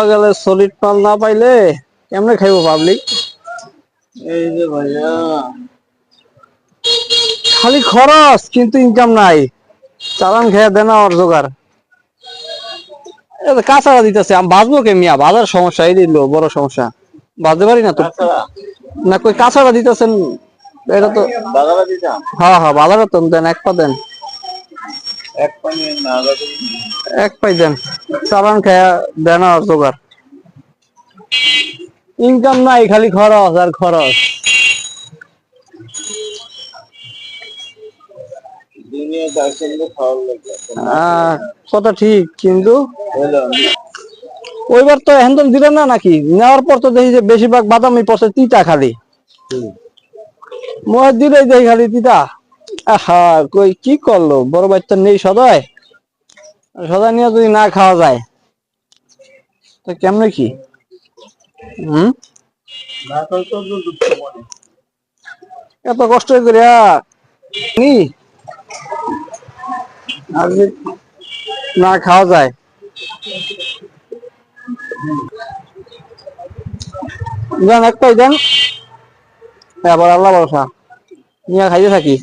গেলে সলিড মাল না পাইলে কেমনে খাইবো পাবলিক? এই যে ভাইয়া খালি খরচ কিন্তু ইনকাম নাই। চালান খেয়ে দেন আর জোগাড়। কাঁচারা দিতেছে, আমি বাঁচবো কে মিয়া? বাজার সমস্যা, এই দিল বড় সমস্যা। বাঁচতে পারি না তো। না কই কাঁচারা দিতেছেন, এটা তো বাজারে দিতাম হ্যাঁ হ্যাঁ বাজারে তো দেন, এক পা দেন, এক পানি না এক পাই দেন। চালান খেয়ে দেন আর জোগাড়। ইনকাম নাই, খালি খরচ আর খরচ। দুনিয়া দার্শনিক খাওয়ার লাগে কথা ঠিক, কিন্তু হলো ওইবার তো এখন দিলেন না নাকি? নেওয়ার পর তো দেখি যে বেশিরভাগ বাদামি পড়ছে তিতা খালি। মনে দিলে দেখি খালি তিতা। আহা কই কি করলো বড় বাচ্চা নেই সদায়, সদায় নিয়ে যদি না খাওয়া যায় তো কেমনে কি? না তো দুঃখ মনে এত কষ্ট করে নি আর যদি না খাওয়া যায়, দেন একটাই দেন, আবার আল্লাহ ভরসা নিয়ে খাইতে থাকি।